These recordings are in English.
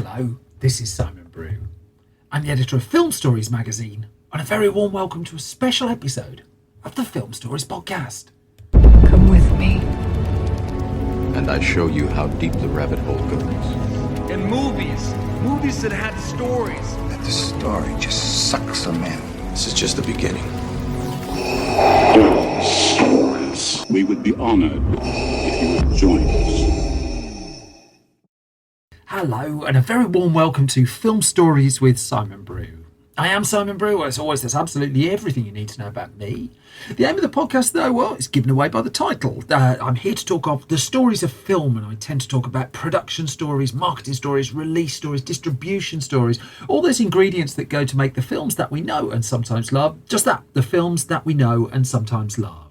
Hello, this is Simon Brew. I'm the editor of Film Stories magazine, and a very warm welcome to a special episode of the Film Stories podcast. Come with me. And I show you how deep the rabbit hole goes. And movies that had stories. That the story just sucks them in. This is just the beginning. Stories. We would be honored if you would join us. Hello, and a very warm welcome to Film Stories with Simon Brew. I am Simon Brew. As always, there's absolutely everything you need to know about me. The aim of the podcast, though, well, it's given away by the title. I'm here to talk of the stories of film, and I tend to talk about production stories, marketing stories, release stories, distribution stories, all those ingredients that go to make the films that we know and sometimes love. Just that, the films that we know and sometimes love.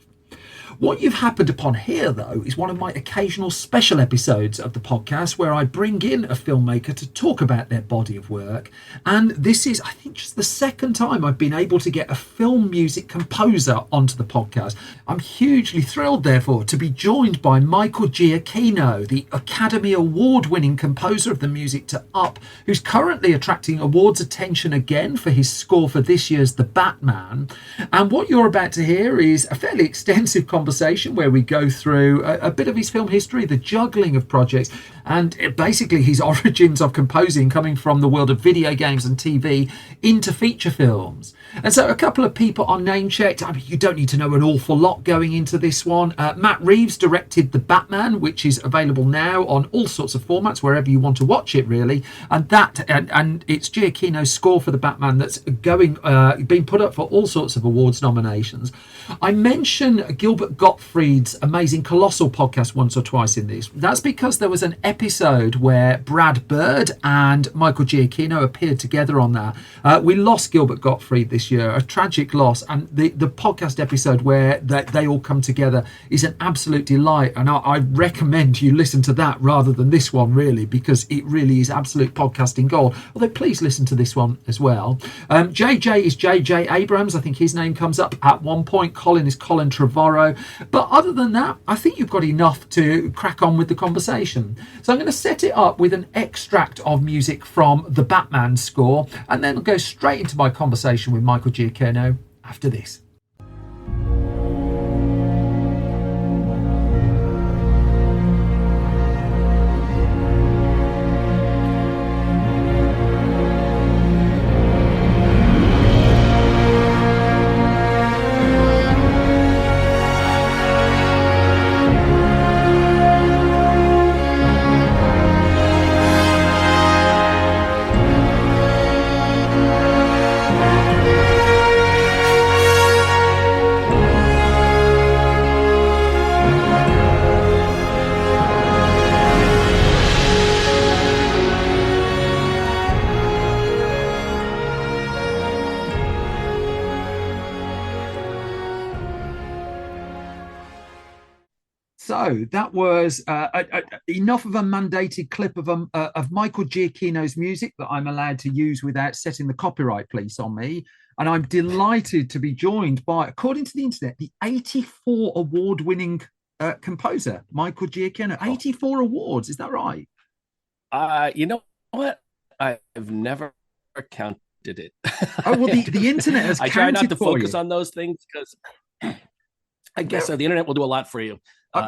What you've happened upon here, though, is one of my occasional special episodes of the podcast where I bring in a filmmaker to talk about their body of work. And this is, I think, just the second time I've been able to get a film music composer onto the podcast. I'm hugely thrilled, therefore, to be joined by Michael Giacchino, the Academy Award-winning composer of the music to Up, who's currently attracting awards attention again for his score for this year's The Batman. And what you're about to hear is a fairly extensive conversation where we go through a bit of his film history, the juggling of projects, and basically his origins of composing coming from the world of video games and TV into feature films. And so a couple of people are name checked. I mean, you don't need to know an awful lot going into this one. Matt Reeves directed The Batman, which is available now on all sorts of formats, wherever you want to watch it, really. And it's Giacchino's score for The Batman that's being put up for all sorts of awards nominations. I mention Gilbert Gottfried's amazing Colossal podcast once or twice in this. That's because there was an episode where Brad Bird and Michael Giacchino appeared together on that. We lost Gilbert Gottfried this year, a tragic loss, and the podcast episode where they all come together is an absolute delight, and I recommend you listen to that rather than this one, really, because it really is absolute podcasting gold. Although please listen to this one as well. JJ is JJ Abrams. I think his name comes up at one point. Colin is Colin Trevorrow. But other than that, I think you've got enough to crack on with the conversation. So I'm going to set it up with an extract of music from the Batman score, and then I'll go straight into my conversation with Michael Giacchino after this. So that was enough of a mandated clip of Michael Giacchino's music that I'm allowed to use without setting the copyright police on me. And I'm delighted to be joined by, according to the internet, the 84 award-winning composer, Michael Giacchino. 84 awards, is that right? You know what? I've never counted it. Oh, well, the internet has counted. I try not to focus you on those things because I guess the internet will do a lot for you. So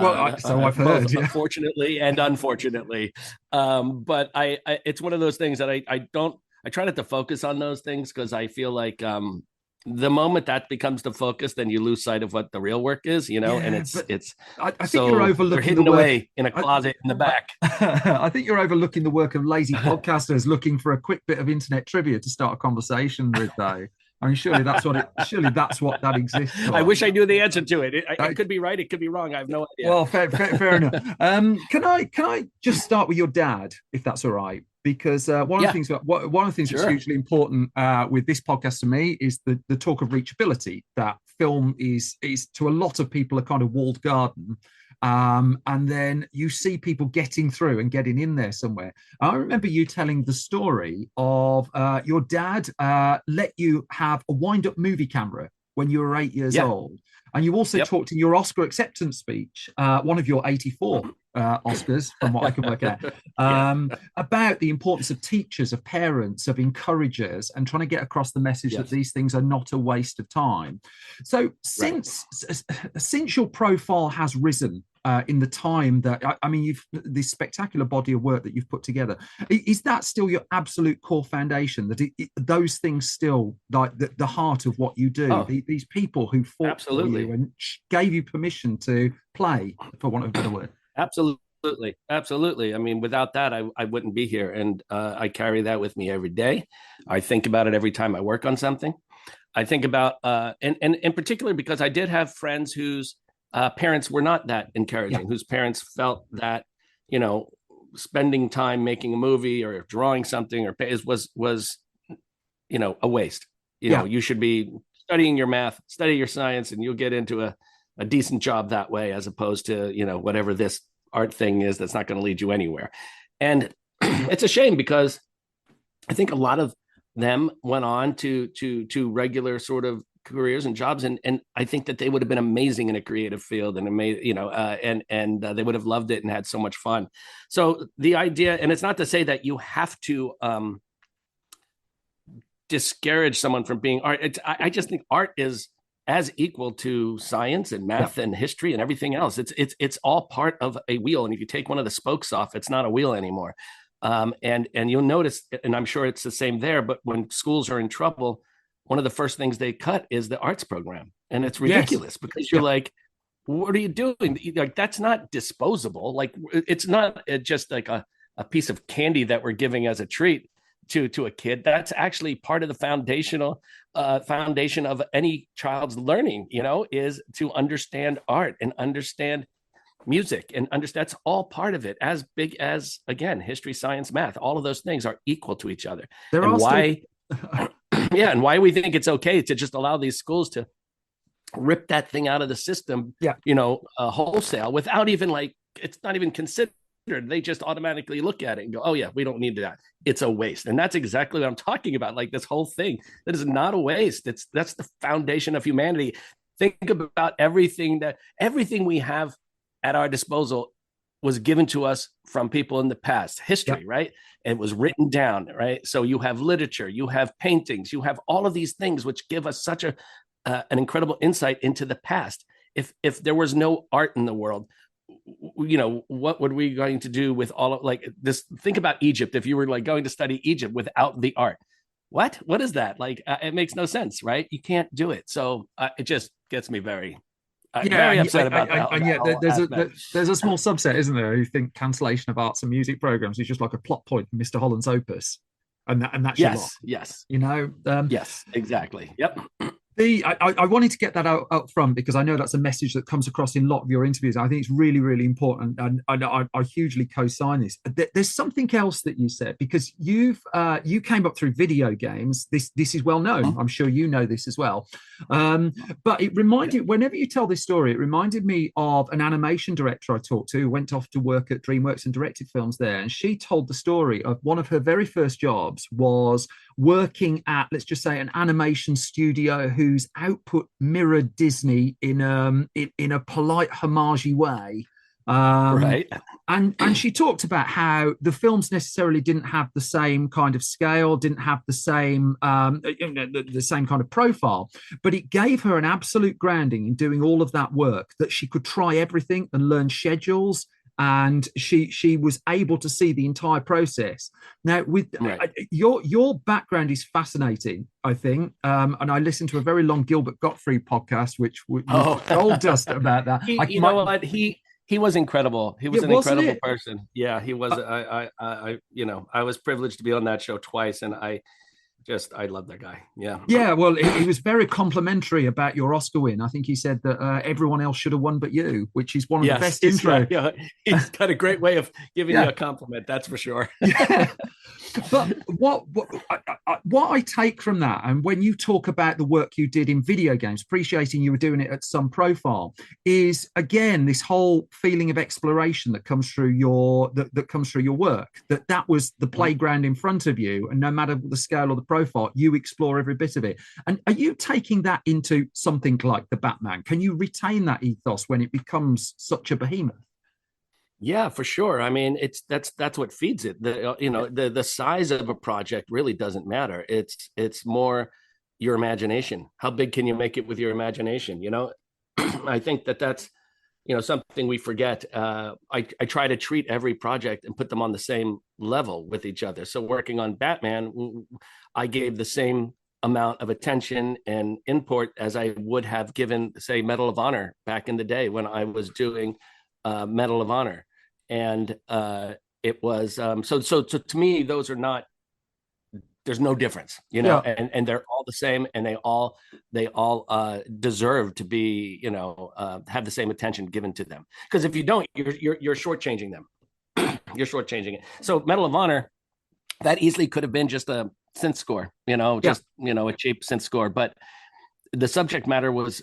I've heard, both, fortunately and unfortunately. But it's one of those things that I try not to focus on those things because I feel like the moment that becomes the focus, then you lose sight of what the real work is, and I think so you're overlooking they're hidden away in a closet in the back. I think you're overlooking the work of lazy podcasters looking for a quick bit of internet trivia to start a conversation with, though. I mean, surely that's what that exists for. I wish I knew the answer to it. It could be right. It could be wrong. I have no idea. Well, fair enough. Can I just start with your dad, if that's all right? Because one of the things that's hugely important with this podcast to me is the talk of reachability. That film is to a lot of people a kind of walled garden. And then you see people getting through and getting in there somewhere. I remember you telling the story of your dad let you have a wind-up movie camera when you were 8 years Yeah. old. And you also Yep. talked in your Oscar acceptance speech, one of your 84 Oscars, from what I can work out, about the importance of teachers, of parents, of encouragers, and trying to get across the message that these things are not a waste of time. So since your profile has risen in the time that, I mean, you've this spectacular body of work that you've put together, is that still your absolute core foundation, that those things still like the heart of what you do? These people who fought for you and gave you permission to play, for want of a better word. Absolutely. I mean, without that, I wouldn't be here. And I carry that with me every day. I think about it every time I work on something. I think about, and in particular, because I did have friends whose parents were not that encouraging, whose parents felt that, you know, spending time making a movie or drawing something or was, you know, a waste. You know, you should be studying your math, study your science, and you'll get into a decent job that way, as opposed to, you know, whatever this art thing is that's not going to lead you anywhere. And it's a shame, because I think a lot of them went on to regular sort of careers and jobs, and I think that they would have been amazing in a creative field, and amazing, you know, and they would have loved it and had so much fun. So the idea, and it's not to say that you have to discourage someone from being art. I just think art is as equal to science and math and history and everything else. It's all part of a wheel, and if you take one of the spokes off, it's not a wheel anymore. And you'll notice, and I'm sure it's the same there, but when schools are in trouble, one of the first things they cut is the arts program. And it's ridiculous, because you're like, what are you doing? Like, that's not disposable. Like, it's not just like a piece of candy that we're giving as a treat to a kid. That's actually part of the foundation of any child's learning, you know, is to understand art and understand music and understand. That's all part of it, as big as, again, history, science, math. All of those things are equal to each other. And why and why we think it's okay to just allow these schools to rip that thing out of the system, you know, wholesale, without even, like, it's not even considered. They just automatically look at it and go, oh yeah, we don't need that. It's a waste. And that's exactly what I'm talking about. Like, this whole thing, that is not a waste. That's the foundation of humanity. Think about everything we have at our disposal was given to us from people in the past, history, right? It was written down, right? So you have literature, you have paintings, you have all of these things which give us such an incredible insight into the past. If there was no art in the world, you know, what would we going to do with all of, like, this? Think about Egypt. If you were like going to study Egypt without the art, what is that? Like, it makes no sense, right? You can't do it. So it just gets me very upset about that. And there's a small subset, isn't there, who think cancellation of arts and music programs is just like a plot point in Mr. Holland's opus, and that's your lot. Yes, you know. Yes, exactly. Yep. I wanted to get that out front, because I know that's a message that comes across in a lot of your interviews. I think it's really, really important, and I hugely co-sign this. There's something else that you said, because you came up through video games. This is well known. I'm sure you know this as well. But it reminded, whenever you tell this story, it reminded me of an animation director I talked to, who went off to work at DreamWorks and directed films there. And she told the story of one of her very first jobs was working at, let's just say, an animation studio whose output mirrored Disney in a polite homage way. Right. And she talked about how the films necessarily didn't have the same kind of scale, didn't have the same the same kind of profile, but it gave her an absolute grounding in doing all of that work, that she could try everything and learn schedules. And she was able to see the entire process. Now, with your background is fascinating, I think. And I listened to a very long Gilbert Gottfried podcast, which told us about that. You know what? He was incredible. He was an incredible person. Yeah, he was. I was privileged to be on that show twice, and I love that guy. Yeah. Well, he was very complimentary about your Oscar win. I think he said that everyone else should have won but you, which is one of the best intro. He's got a great way of giving you a compliment, that's for sure. But what I take from that, and when you talk about the work you did in video games, appreciating you were doing it at some profile, is again this whole feeling of exploration that comes through your that comes through your work. That was the playground in front of you, and no matter the scale or the profile, you explore every bit of it. And are you taking that into something like the Batman? Can you retain that ethos when it becomes such a behemoth? Yeah, for sure. I mean, that's what feeds it. The size of a project really doesn't matter. It's more your imagination. How big can you make it with your imagination? I think that's something we forget. I try to treat every project and put them on the same level with each other. So working on Batman, I gave the same amount of attention and input as I would have given, say, Medal of Honor back in the day when I was doing Medal of Honor. And it was so to me, those are not, there's no difference, and they're all the same, and they all deserve to be, have the same attention given to them. Because if you don't, you're shortchanging them. You're shortchanging it. So Medal of Honor, that easily could have been just a synth score, a cheap synth score, but the subject matter was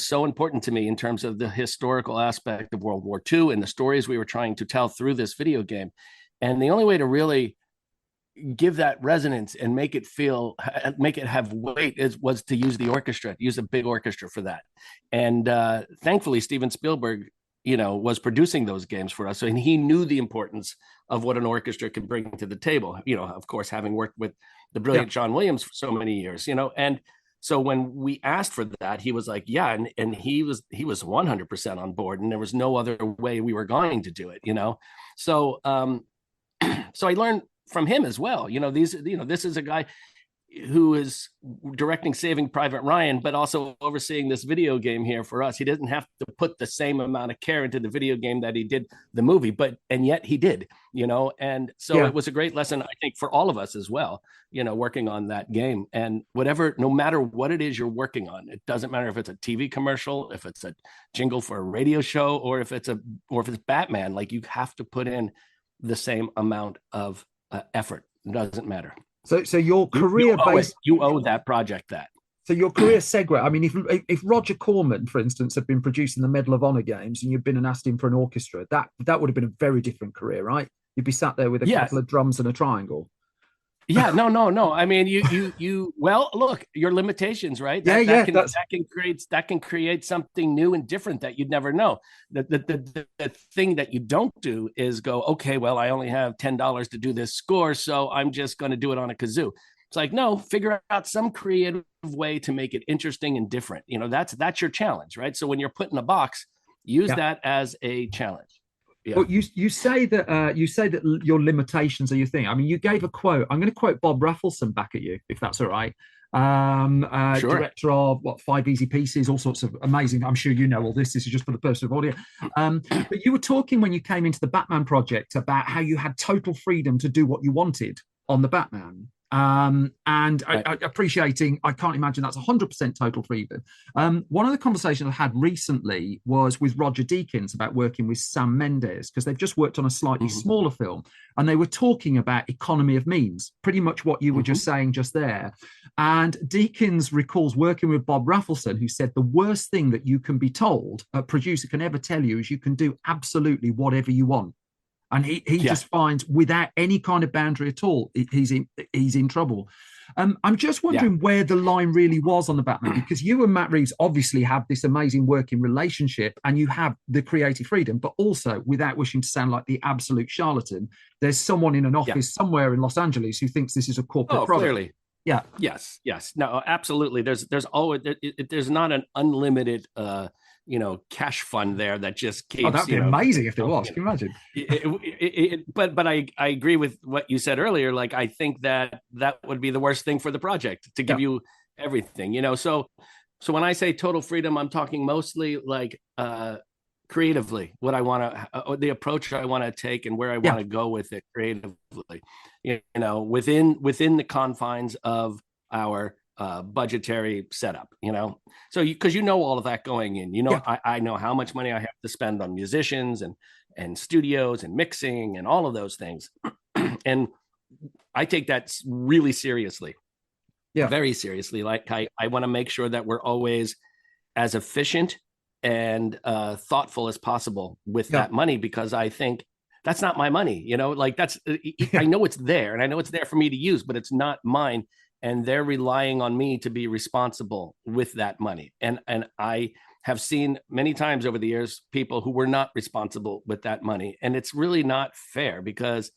so important to me in terms of the historical aspect of World War II and the stories we were trying to tell through this video game. And the only way to really give that resonance and make it have weight was to use the orchestra, use a big orchestra for that. And thankfully, Steven Spielberg, was producing those games for us. And he knew the importance of what an orchestra could bring to the table, of course, having worked with the brilliant John Williams for so many years, and so when we asked for that, he was like, yeah. And he was 100% on board, and there was no other way we were going to do it, So, so I learned from him as well. This is a guy who is directing Saving Private Ryan, but also overseeing this video game here for us. He doesn't have to put the same amount of care into the video game that he did the movie, and yet he did, and so it was a great lesson, I think, for all of us as well, working on that game. And no matter what it is you're working on, it doesn't matter if it's a TV commercial, if it's a jingle for a radio show, or if it's Batman, like, you have to put in the same amount of effort. It doesn't matter. So your career you owe that project that. So your career segue. I mean, if Roger Corman, for instance, had been producing the Medal of Honor games and you'd been asked him for an orchestra, that would have been a very different career, right? You'd be sat there with a couple of drums and a triangle. Yeah, no. I mean, you. Well, look, your limitations, right? That can create something new and different that you'd never know. The thing that you don't do is go, okay, well, I only have $10 to do this score, so I'm just going to do it on a kazoo. It's like, no, figure out some creative way to make it interesting and different. That's your challenge, right? So when you're put in a box, use that as a challenge. Yeah. But you say that your limitations are your thing. I mean, you gave a quote. I'm going to quote Bob Raffleson back at you, if that's all right. Sure. Director of 5 Easy Pieces, all sorts of amazing. I'm sure you know all this. This is just for the purpose of audio. But you were talking when you came into the Batman project about how you had total freedom to do what you wanted on the Batman. And right. I appreciating, I can't imagine that's 100% total freedom. One of the conversations I had recently was with Roger Deakins about working with Sam Mendes, because they've just worked on a slightly smaller film, and they were talking about economy of means, pretty much what you were just saying just there. And Deakins recalls working with Bob Raffleson, who said the worst thing that you can be told, a producer can ever tell you, is you can do absolutely whatever you want. And he just finds, without any kind of boundary at all, he's in trouble. I'm just wondering where the line really was on the Batman, because you and Matt Reeves obviously have this amazing working relationship and you have the creative freedom, but also, without wishing to sound like the absolute charlatan, there's someone in an office somewhere in Los Angeles who thinks this is a corporate product. Clearly. Yeah. Yes. No, absolutely. There's always, there's not an unlimited cash fund there that just keeps. Oh, that'd be amazing if there was. Can you imagine? But I agree with what you said earlier. Like, I think that would be the worst thing for the project, to give you everything. So when I say total freedom, I'm talking mostly like creatively, what I want to, the approach I want to take, and where I want to go with it creatively. Within the confines of our budgetary setup, so because all of that going in, I know how much money I have to spend on musicians and studios and mixing and all of those things. And I take that really seriously. Yeah. Very seriously. Like I want to make sure that we're always as efficient and thoughtful as possible with that money, because I think that's not my money, like I know it's there and I know it's there for me to use, but it's not mine. And they're relying on me to be responsible with that money. And I have seen many times over the years people who were not responsible with that money. And it's really not fair, because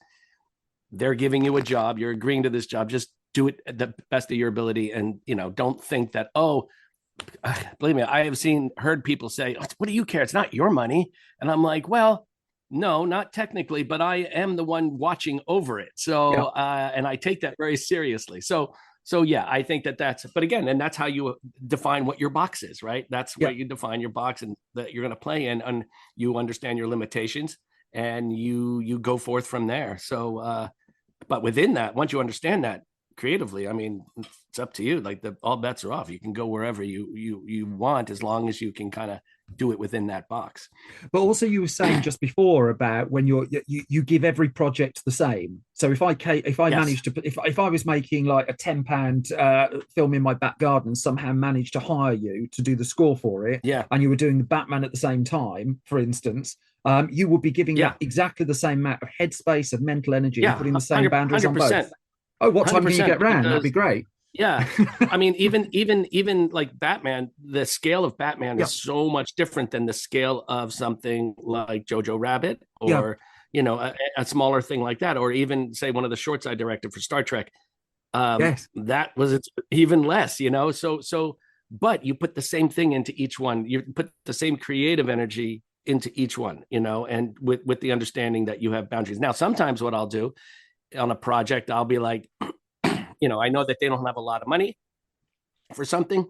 they're giving you a job, you're agreeing to this job, just do it at the best of your ability. And, don't think that, believe me, I have heard people say, what do you care? It's not your money. And I'm like, well, no, not technically, but I am the one watching over it. So, and I take that very seriously. So yeah, I think but again, and that's how you define what your box is, right? That's where you define your box and that you're going to play in, and you understand your limitations and you go forth from there. So, but within that, once you understand that creatively, I mean, it's up to you. Like all bets are off. You can go wherever you want, as long as you can kind of do it within that box. But also, you were saying just before about when you give every project the same. So if I managed to, if I was making like a £10 film in my back garden, somehow managed to hire you to do the score for it, and you were doing the Batman at the same time, for instance, you would be giving that exactly the same amount of headspace, of mental energy, and putting the same boundaries 100%. On both. Oh, what time can you get round? That'd be great. Yeah. I mean, even like Batman, the scale of Batman is so much different than the scale of something like Jojo Rabbit or, a smaller thing like that, or even say one of the shorts I directed for Star Trek. That was even less, so, but you put the same thing into each one. You put the same creative energy into each one, and with the understanding that you have boundaries. Now, sometimes what I'll do on a project, I'll be like, I know that they don't have a lot of money for something,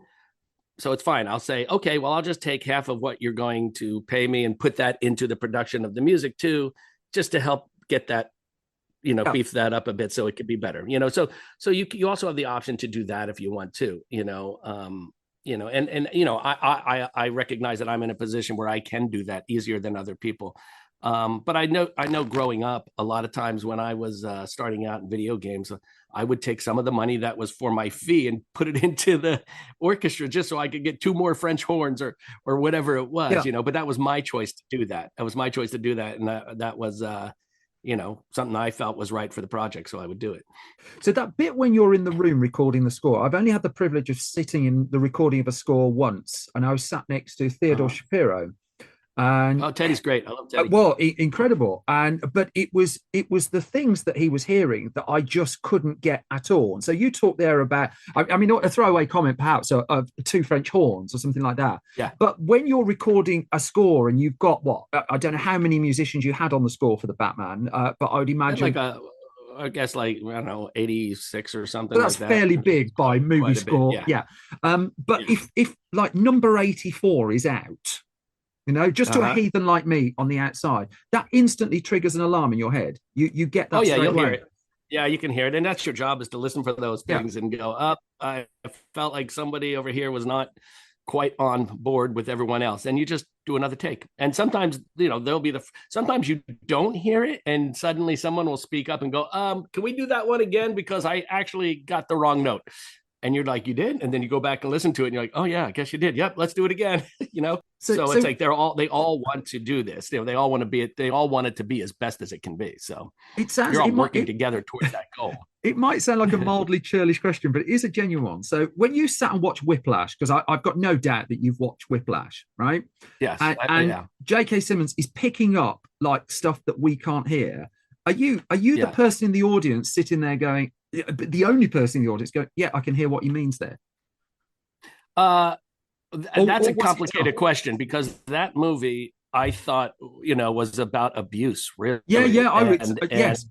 so it's fine. I'll say, okay, well, I'll just take half of what you're going to pay me and put that into the production of the music too, just to help get that, beef that up a bit so it could be better. So you also have the option to do that if you want to, I recognize that I'm in a position where I can do that easier than other people. But I know growing up, a lot of times when I was starting out in video games, I would take some of the money that was for my fee and put it into the orchestra just so I could get 2 more French horns or whatever it was, but that was my choice to do that. That was my choice to do that. And that was, something I felt was right for the project. So I would do it. So that bit when you're in the room recording the score, I've only had the privilege of sitting in the recording of a score once, and I was sat next to Theodore Shapiro. And Teddy's great. I love Teddy. Well, incredible. But it was the things that he was hearing that I just couldn't get at all. And so you talk there about, I mean, a throwaway comment perhaps of 2 French horns or something like that. Yeah. But when you're recording a score and you've got I don't know how many musicians you had on the score for the Batman, but I would imagine I guess I don't know, 86 or something. But that's like that. fairly big by movie score. Bit, yeah. But if like number 84 is out, just to a heathen like me on the outside, that instantly triggers an alarm in your head. You get that. You'll hear it. Yeah, you can hear it, and that's your job, is to listen for those things and go up. I felt like somebody over here was not quite on board with everyone else, and you just do another take. And sometimes there'll be sometimes you don't hear it, and suddenly someone will speak up and go, can we do that one again, because I actually got the wrong note. And you're like, you did? And then you go back and listen to it and you're like, oh yeah, I guess you did. Yep, let's do it again. So it's like they all want to do this. They all want it to be as best as it can be. So you're all working together towards that goal. It might sound like a mildly churlish question, but it is a genuine one. So when you sat and watched Whiplash, because I've got no doubt that you've watched Whiplash, right? Yes. And J.K. Simmons is picking up like stuff that we can't hear. Are you the person in the audience sitting there going, the only person in the audience going, yeah, I can hear what he means there? That's a complicated question, because that movie I thought, was about abuse, really. Yeah, I would. Yes.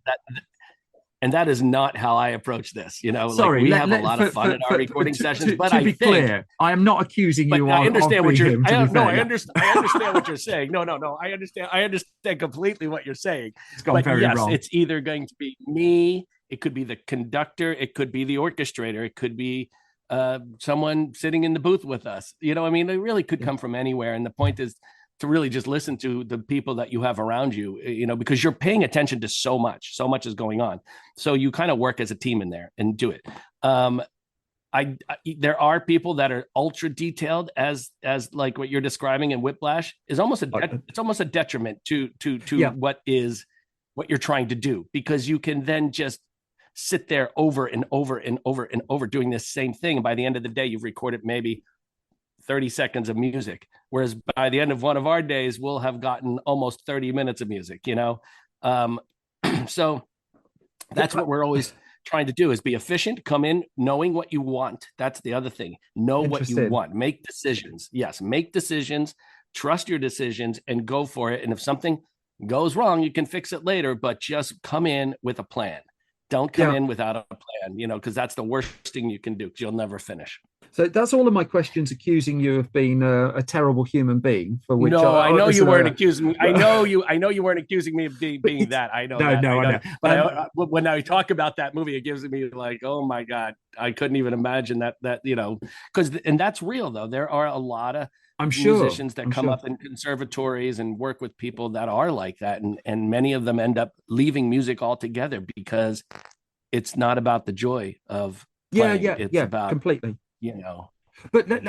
And that is not how I approach this. Sorry, we have a lot of fun in our recording sessions. But to be clear, I am not accusing you. I understand what you're. I understand what you're saying. No. I understand completely what you're saying. It's gone very wrong. It's either going to be me. It could be the conductor. It could be the orchestrator. It could be someone sitting in the booth with us. It really could come from anywhere. And the point is to really just listen to the people that you have around you, because you're paying attention to so much is going on. So you kind of work as a team in there and do it. There are people that are ultra detailed, as like what you're describing in Whiplash is almost it's almost a detriment to what you're trying to do, because you can then just sit there over and over and over and over doing this same thing. And by the end of the day, you've recorded maybe 30 seconds of music. Whereas by the end of one of our days, we'll have gotten almost 30 minutes of music, So that's what we're always trying to do, is be efficient, come in knowing what you want. That's the other thing. Know what you want. Make decisions. Yes, make decisions, trust your decisions, and go for it. And if something goes wrong, you can fix it later, but just come in with a plan. Don't come in without a plan, because that's the worst thing you can do, because you'll never finish. So that's all of my questions accusing you of being a terrible human being. For which I know you weren't accusing me. I know you weren't accusing me of being that. I know. I know. But when I talk about that movie, it gives me like, oh my God, I couldn't even imagine that because that's real though. There are a lot of musicians that come up in conservatories and work with people that are like that, and many of them end up leaving music altogether because it's not about the joy of playing. It's about completely. But let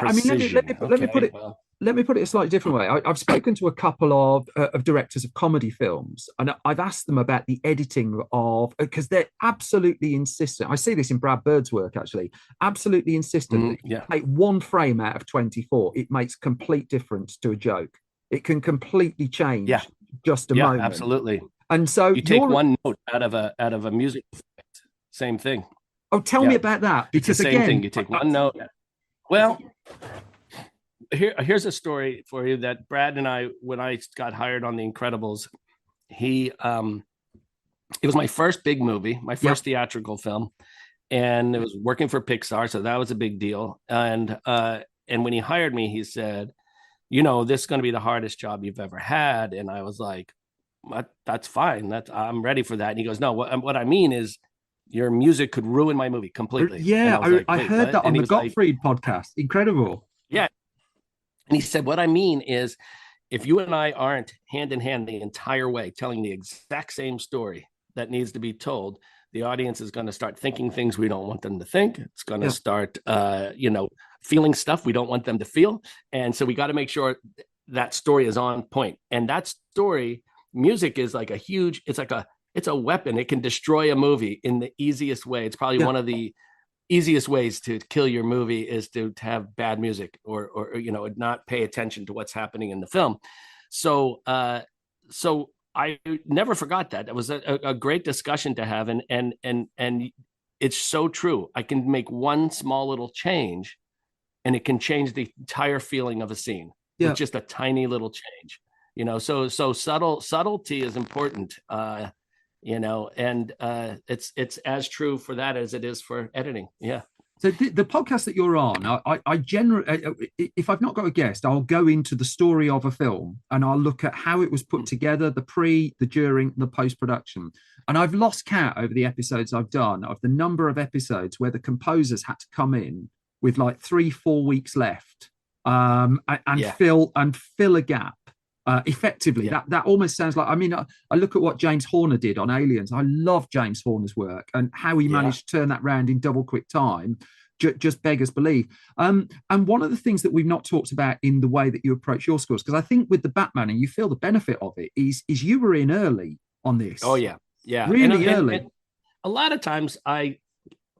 me put it a slightly different way. I've spoken to a couple of directors of comedy films, and I've asked them about the editing because they're absolutely insistent. I see this in Brad Bird's work, actually, absolutely insistent that you take one frame out of 24, it makes complete difference to a joke. It can completely change just a moment. Absolutely. And so you take one note out of a music, same thing. Oh, tell me about that, because it's the same thing. You take one note. Well, here's a story for you that Brad and I, when I got hired on The Incredibles, it was my first big movie, my first theatrical film, and it was working for Pixar, so that was a big deal. And when he hired me, he said, this is going to be the hardest job you've ever had. And I was like, that's fine. I'm ready for that. And he goes, no, what I mean is, your music could ruin my movie completely. Yeah, I heard that on the Gottfried podcast. Incredible. Yeah. And he said, what I mean is, if you and I aren't hand in hand the entire way, telling the exact same story that needs to be told, the audience is going to start thinking things we don't want them to think. It's going to start, feeling stuff we don't want them to feel. And so we got to make sure that story is on point. And that story, music is like it's a weapon. It can destroy a movie in the easiest way. It's probably one of the easiest ways to kill your movie is to have bad music or not pay attention to what's happening in the film. So I never forgot that. It was a great discussion to have. And it's so true. I can make one small little change and it can change the entire feeling of a scene with just a tiny little change, so subtlety is important. It's as true for that as it is for editing. Yeah. So the podcast that you're on, I generally, if I've not got a guest, I'll go into the story of a film and I'll look at how it was put together, the pre, the during, the post-production. And I've lost count over the episodes I've done of the number of episodes where the composers had to come in with like 3-4 weeks left and fill a gap. Effectively, that almost sounds like, I look at what James Horner did on Aliens. I love James Horner's work and how he managed to turn that round in double quick time. Just beggars belief. And one of the things that we've not talked about in the way that you approach your scores, because I think with the Batman, and you feel the benefit of it, is you were in early on this. Oh yeah, really early. And a lot of times I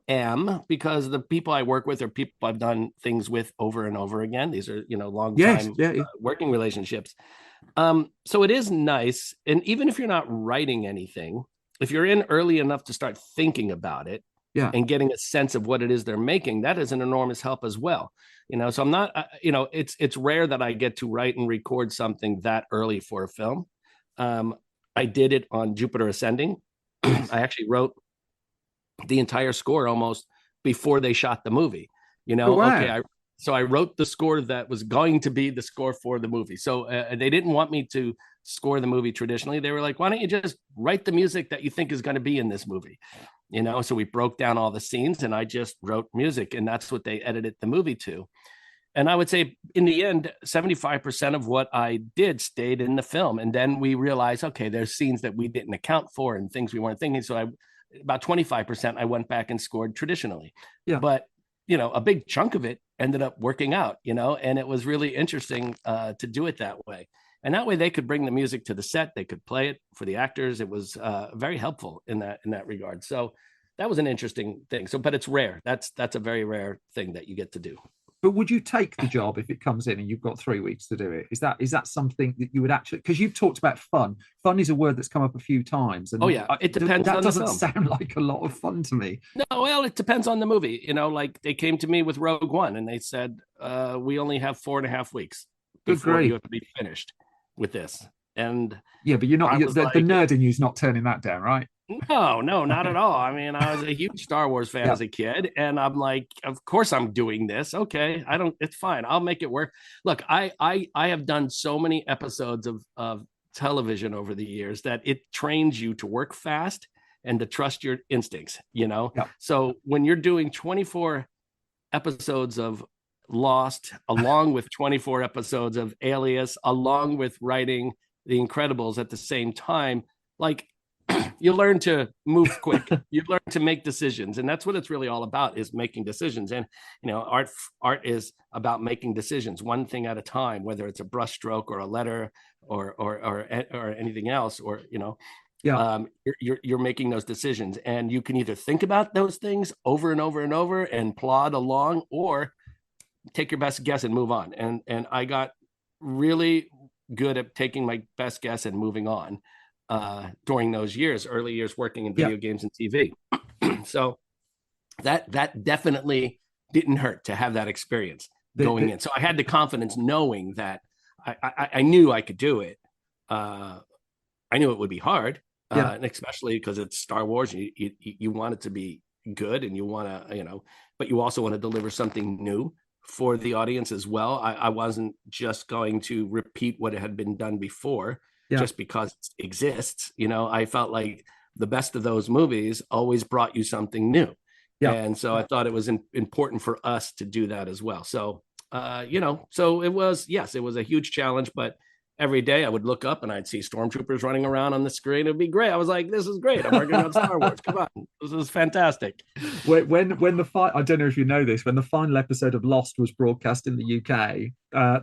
am, because the people I work with are people I've done things with over and over again. These are long time working relationships. So it is nice. And even if you're not writing anything, if you're in early enough to start thinking about it and getting a sense of what it is they're making, that is an enormous help as well. So I'm not, it's rare that I get to write and record something that early for a film. I did it on Jupiter Ascending. I actually wrote the entire score almost before they shot the movie. So I wrote the score that was going to be the score for the movie. So they didn't want me to score the movie traditionally. They were like, why don't you just write the music that you think is going to be in this movie? So we broke down all the scenes and I just wrote music, and that's what they edited the movie to. And I would say in the end, 75% of what I did stayed in the film. And then we realized, okay, there's scenes that we didn't account for and things we weren't thinking. So about 25%, I went back and scored traditionally. Yeah. But, a big chunk of it ended up working out, and it was really interesting to do it that way. And that way they could bring the music to the set. They could play it for the actors. It was very helpful in that regard. So that was an interesting thing. So, but it's rare. That's a very rare thing that you get to do. But would you take the job if it comes in and you've got 3 weeks to do it? Is that something that you would actually? Because you've talked about fun. Fun is a word that's come up a few times. And It depends. That on doesn't the film. sound like a lot of fun to me. No, well, it depends on the movie. Like they came to me with Rogue One and they said, we only have 4.5 weeks before you have to be finished with this. And yeah, but you're not. The nerd in you's not turning that down, right? No, not at all. I mean, I was a huge Star Wars fan as a kid, and I'm like, of course I'm doing this. Okay, it's fine. I'll make it work. Look, I have done so many episodes of television over the years that it trains you to work fast and to trust your instincts, Yeah. So when you're doing 24 episodes of Lost, along with 24 episodes of Alias, along with writing The Incredibles at the same time, like, you learn to move quick. You learn to make decisions, and that's what it's really all about, is making decisions. And art is about making decisions, one thing at a time, whether it's a brushstroke or a letter or anything else, or you're making those decisions, and you can either think about those things over and over and over and plod along, or take your best guess and move on. And I got really good at taking my best guess and moving on during those early years working in video games and TV. So that definitely didn't hurt to have that experience going in. So I had the confidence knowing that I knew I could do it. I knew it would be hard, and especially because it's Star Wars. You want it to be good, and you want to, but you also want to deliver something new for the audience as well. I wasn't just going to repeat what had been done before. Just because it exists. I felt like the best of those movies always brought you something new. And so I thought it was important for us to do that as well. So, so it was a huge challenge, but every day I would look up and I'd see stormtroopers running around on the screen. It'd be great. I was like, this is great. I'm working on Star Wars. Come on. This is fantastic. When I don't know if you know this, when the final episode of Lost was broadcast in the UK,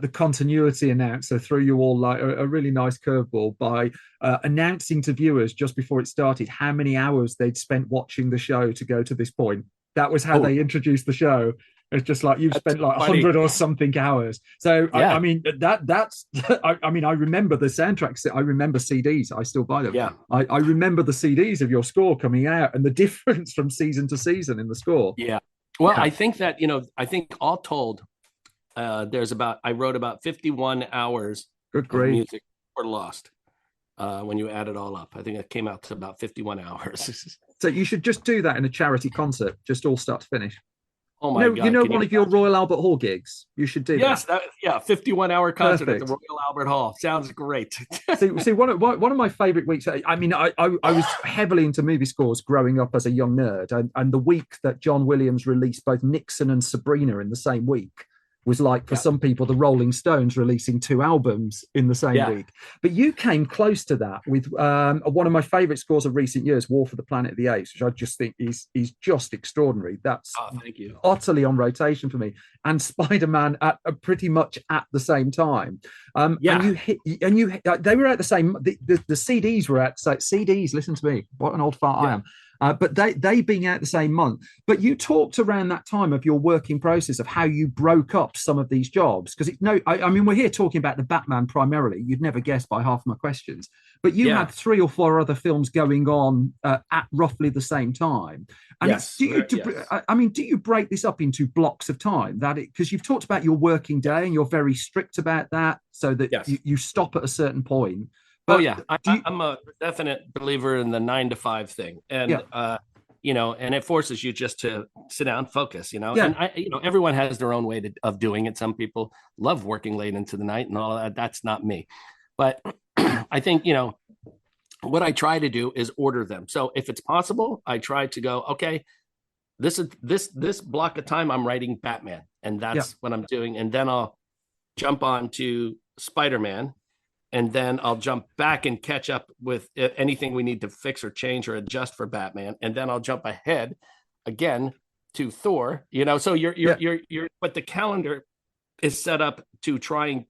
the continuity announcer threw you all like a really nice curveball by announcing to viewers just before it started how many hours they'd spent watching the show to go to this point. That was how they introduced the show. It's just like you've spent like 100 or something hours. So I mean that's I mean I remember the soundtracks. I remember CDs. I still buy them. Yeah. I remember the CDs of your score coming out and the difference from season to season in the score. Yeah. Well, I think that I think all told, I wrote about 51 hours of music for Lost. When you add it all up, I think it came out to about 51 hours. So you should just do that in a charity concert, just all start to finish. Oh my God! One of your Royal Albert Hall gigs. You should do that. Yes, 51-hour concert Perfect. at the Royal Albert Hall sounds great. see, one of my favorite weeks. I mean, I was heavily into movie scores growing up as a young nerd, and the week that John Williams released both Nixon and Sabrina in the same week was like for some people the Rolling Stones releasing 2 albums in the same week. But you came close to that with one of my favorite scores of recent years, War for the Planet of the Apes, which I just think is just extraordinary. That's thank you. Utterly on rotation for me, and Spider-Man at pretty much at the same time. And you they were at the same. The CDs were at CDs. Listen to me, what an old fart I am. But they being out the same month. But you talked around that time of your working process of how you broke up some of these jobs. Because I mean, we're here talking about the Batman primarily. You'd never guess by half my questions. But you had 3 or 4 other films going on at roughly the same time. And do you break this up into blocks of time? Because you've talked about your working day and you're very strict about that, so that you stop at a certain point. But I'm a definite believer in the 9 to 5 thing, and and it forces you just to sit down, focus, And everyone has their own way of doing it. Some people love working late into the night and all that. That's not me, but I think what I try to do is order them. So if it's possible, I try to go, okay, this block of time I'm writing Batman, and that's what I'm doing. And then I'll jump on to Spider-Man, and then I'll jump back and catch up with anything we need to fix or change or adjust for Batman, and then I'll jump ahead again to Thor. So you're but the calendar is set up to try and,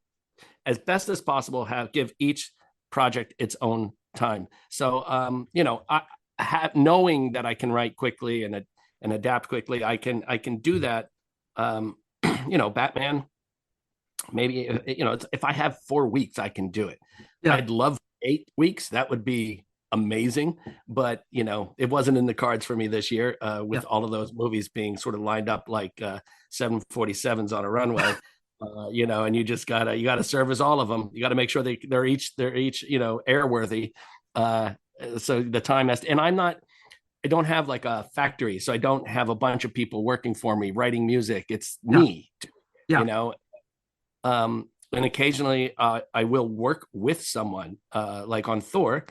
as best as possible, give each project its own time. So I have, knowing that I can write quickly and adapt quickly, I can do that. Batman, maybe if I have 4 weeks, I can do it. I'd love 8 weeks. That would be amazing, but it wasn't in the cards for me this year, with all of those movies being sort of lined up like 747s on a runway. And you just gotta service all of them. You got to make sure they're each airworthy. So the time has to, and I don't have like a factory, so I don't have a bunch of people working for me writing music. It's me, and occasionally I will work with someone, like on Thor.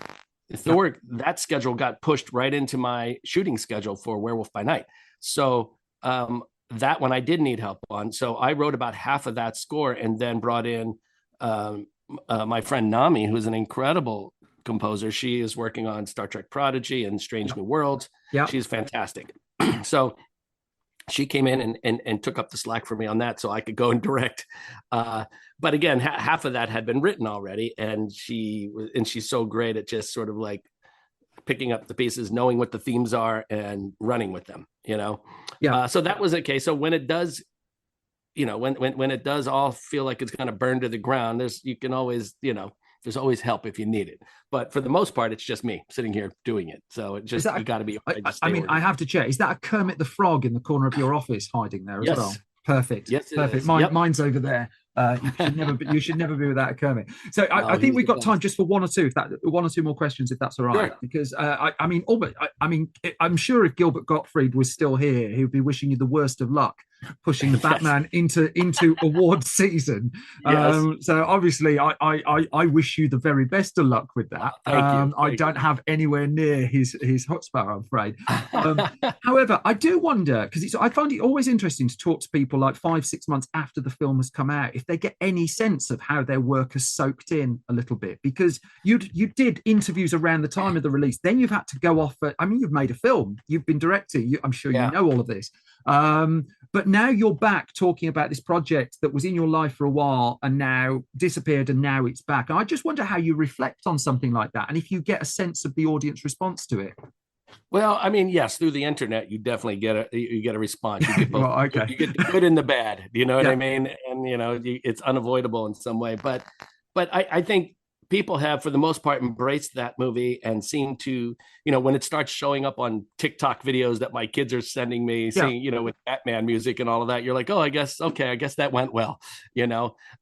That schedule got pushed right into my shooting schedule for Werewolf by Night. So that one I did need help on. So I wrote about half of that score and then brought in my friend Nami, who's an incredible composer. She is working on Star Trek Prodigy and Strange New Worlds. Yeah. She's fantastic. So she came in and took up the slack for me on that so I could go and direct. But again, half of that had been written already. And she's so great at just sort of like picking up the pieces, knowing what the themes are and running with them, so that was okay. So when it does, when it does all feel like it's going to burn to the ground, there's always help if you need it. But for the most part, it's just me sitting here doing it. So it just, you got to be. I have to check. Is that a Kermit the Frog in the corner of your office hiding there as well? Perfect. Yes, perfect. Mine's over there. You should never be without a Kermit. So I think we've got time just for one or two more questions, if that's all right. Sure. Because I'm sure if Gilbert Gottfried was still here, he would be wishing you the worst of luck pushing the Batman into award season. Yes. So obviously, I wish you the very best of luck with that. Thank you. I don't have anywhere near his chutzpah, I'm afraid. However, I do wonder, because I find it always interesting to talk to people like 5-6 months after the film has come out, if they get any sense of how their work has soaked in a little bit, because you did interviews around the time of the release. Then you've had to go off. You've made a film. You've been directing. I'm sure you know all of this. But now you're back talking about this project that was in your life for a while and now disappeared, and now it's back. And I just wonder how you reflect on something like that, and if you get a sense of the audience response to it. Well, I mean, yes, through the internet, you definitely get a response. You get both. Well, okay. You get the good and the bad. You know what I mean? And it's unavoidable in some way. But I think people have, for the most part, embraced that movie and seem to, when it starts showing up on TikTok videos that my kids are sending me, seeing, with Batman music and all of that, you're like, oh, I guess that went well,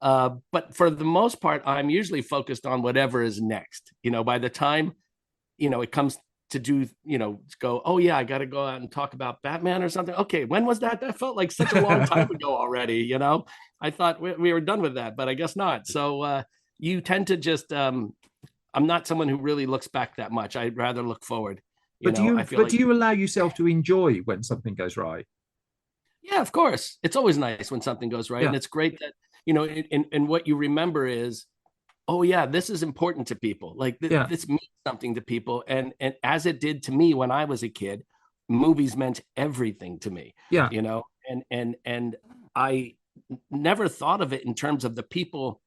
But for the most part, I'm usually focused on whatever is next. By the time, it comes to do, go, oh yeah, I got to go out and talk about Batman or something. Okay, when was that? That felt like such a long time ago already. I thought we were done with that, but I guess not. So you tend to just, I'm not someone who really looks back that much. I'd rather look forward. Do you allow yourself to enjoy when something goes right? Yeah, of course. It's always nice when something goes right, and it's great that and what you remember is, oh yeah, this is important to people. Like this means something to people. And as it did to me when I was a kid, movies meant everything to me. Yeah. And I never thought of it in terms of the people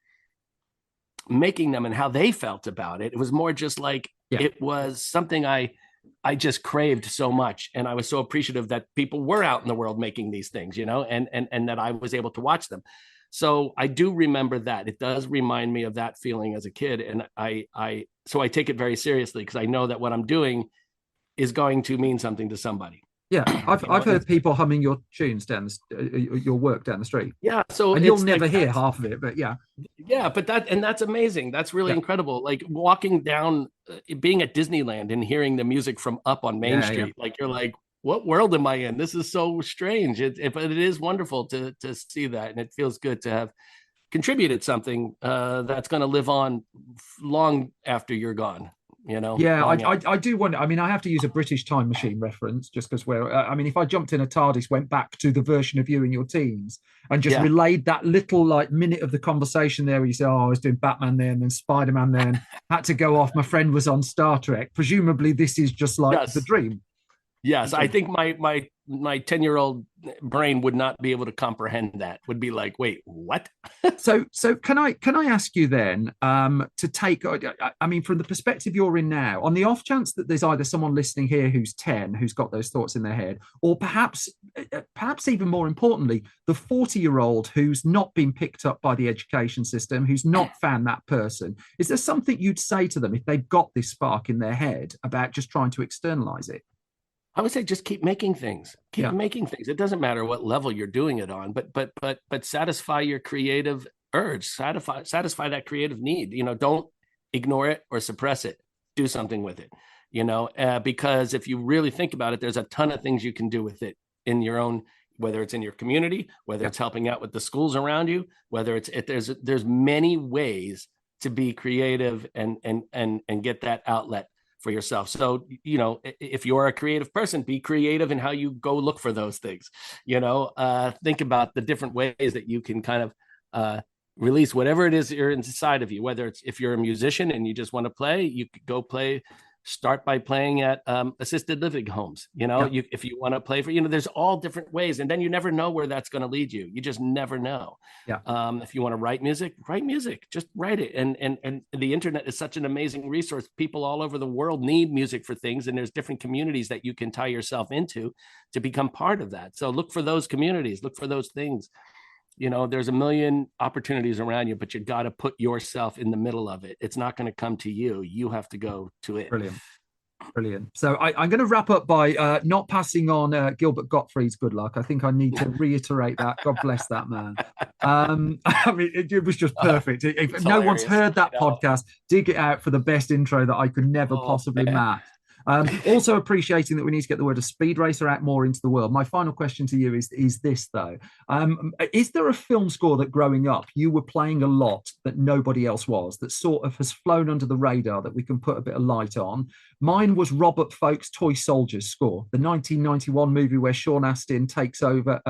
making them and how they felt about it. It was more just like, it was something I just craved so much. And I was so appreciative that people were out in the world making these things, and that I was able to watch them. So I do remember that. It does remind me of that feeling as a kid. And so I take it very seriously, because I know that what I'm doing is going to mean something to somebody. Yeah, I've heard people humming your tunes your work down the street. Yeah, so and you'll never hear half of it, but but that's amazing. That's really incredible. Like walking down, being at Disneyland and hearing the music from Up on Main Street, like you're like, what world am I in? This is so strange. But it is wonderful to see that, and it feels good to have contributed something that's going to live on long after you're gone. Yeah, going out. I do wonder. I mean, I have to use a British time machine reference just because I mean, if I jumped in a TARDIS, went back to the version of you in your teens and just Yeah. relayed that little like minute of the conversation there where you say, oh, I was doing Batman then Spider-Man then, had to go off. My friend was on Star Trek. Presumably this is just like the Yes. dream. Yes, I think my 10-year-old brain would not be able to comprehend that. Would be like, wait, what? So can I ask you then to take? I mean, from the perspective you're in now, on the off chance that there's either someone listening here who's 10 who's got those thoughts in their head, or perhaps even more importantly, the 40-year-old who's not been picked up by the education system, who's not found that person. Is there something you'd say to them if they've got this spark in their head about just trying to externalize it? I would say just keep making things. Keep making things. It doesn't matter what level you're doing it on, but satisfy your creative urge. Satisfy that creative need. Don't ignore it or suppress it. Do something with it. Because if you really think about it, there's a ton of things you can do with it in your own, whether it's in your community, whether it's helping out with the schools around you, whether there's many ways to be creative and get that outlet for yourself. So, if you're a creative person, be creative in how you go look for those things. Think about the different ways that you can kind of release whatever it is that you're inside of you, whether it's, if you're a musician and you just want to play, you could go play. Start by playing at assisted living homes. If you want to play for, there's all different ways, and then you never know where that's going to lead you. You just never know. If you want to write music, just write it. And the internet is such an amazing resource. People all over the world need music for things, and there's different communities that you can tie yourself into to become part of that. So look for those communities, look for those things. There's a million opportunities around you, but you got to put yourself in the middle of it. It's not going to come to you. You have to go to it. Brilliant. So I'm going to wrap up by not passing on Gilbert Gottfried's good luck. I think I need to reiterate that. God bless that man. I mean, it was just perfect. If no one's heard that podcast, dig it out for the best intro that I could never possibly match. Also appreciating that we need to get the word of speed racer out more into the world. My final question to you is this though. Is there a film score that growing up you were playing a lot that nobody else was, that sort of has flown under the radar that we can put a bit of light on? Mine was Robert Folk's Toy Soldiers score, the 1991 movie where Sean Astin takes over,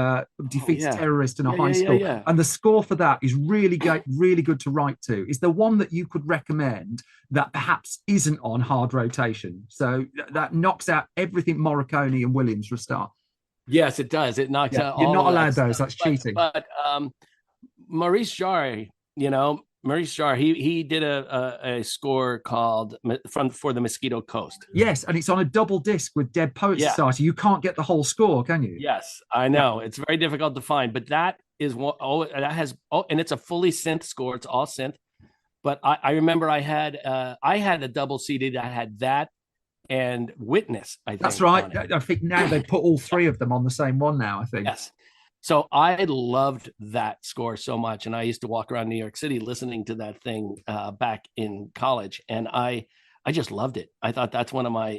defeats terrorists in a high school. And the score for that is really good to write to. Is there one that you could recommend that perhaps isn't on hard rotation? So that knocks out everything Morricone and Williams restart. Yes, it does. It knocks out. You're not allowed those. Stuff. That's cheating. But Maurice Jarre, Maurice Jarre, he did a score called for the Mosquito Coast. Yes, and it's on a double disc with Dead Poets Society. You can't get the whole score, can you? Yes, I know. It's very difficult to find, but that is what and it's a fully synth score. It's all synth. But I remember I had a double CD that had that and Witness. I think that's right. I think now they put all three of them on the same one now. I think. Yes. So I loved that score so much, and I used to walk around New York City listening to that thing back in college, and I just loved it. I thought that's one of my,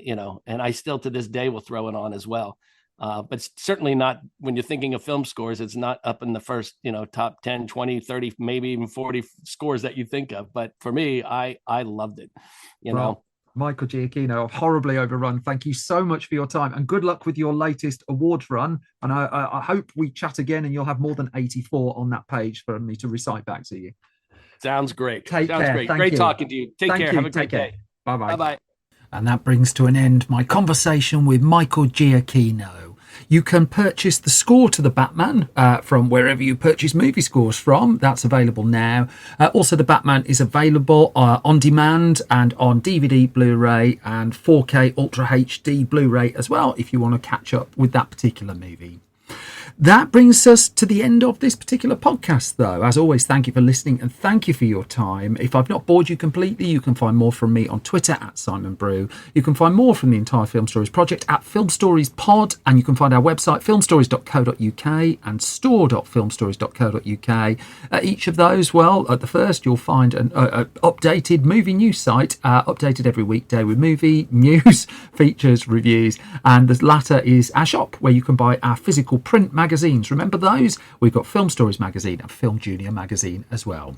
and I still to this day will throw it on as well. But certainly not when you're thinking of film scores. It's not up in the first, top 10, 20, 30, maybe even 40 scores that you think of. But for me, I loved it, know. Michael Giacchino, horribly overrun. Thank you so much for your time, and good luck with your latest awards run. And I hope we chat again and you'll have more than 84 on that page for me to recite back to you. Sounds great. Sounds great. Great talking to you. Take care. Have a great day. Bye-bye. Bye-bye. And that brings to an end my conversation with Michael Giacchino. You can purchase the score to the Batman from wherever you purchase movie scores from. That's available now. Also, the Batman is available on demand and on DVD, Blu-ray and 4K Ultra HD Blu-ray as well, if you want to catch up with that particular movie. That brings us to the end of this particular podcast, though. As always, thank you for listening and thank you for your time. If I've not bored you completely, you can find more from me on Twitter at Simon Brew. You can find more from the entire Film Stories project at Film Stories Pod, and you can find our website filmstories.co.uk and store.filmstories.co.uk. At each of those, well, at the first, you'll find an updated movie news site, updated every weekday with movie news, features, reviews, and the latter is our shop, where you can buy our physical print magazines. Remember those? We've got Film Stories magazine and Film Junior magazine as well.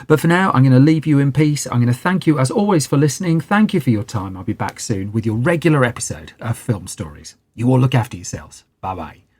But for now, I'm going to leave you in peace. I'm going to thank you as always for listening. Thank you for your time. I'll be back soon with your regular episode of Film Stories. You all look after yourselves. Bye bye.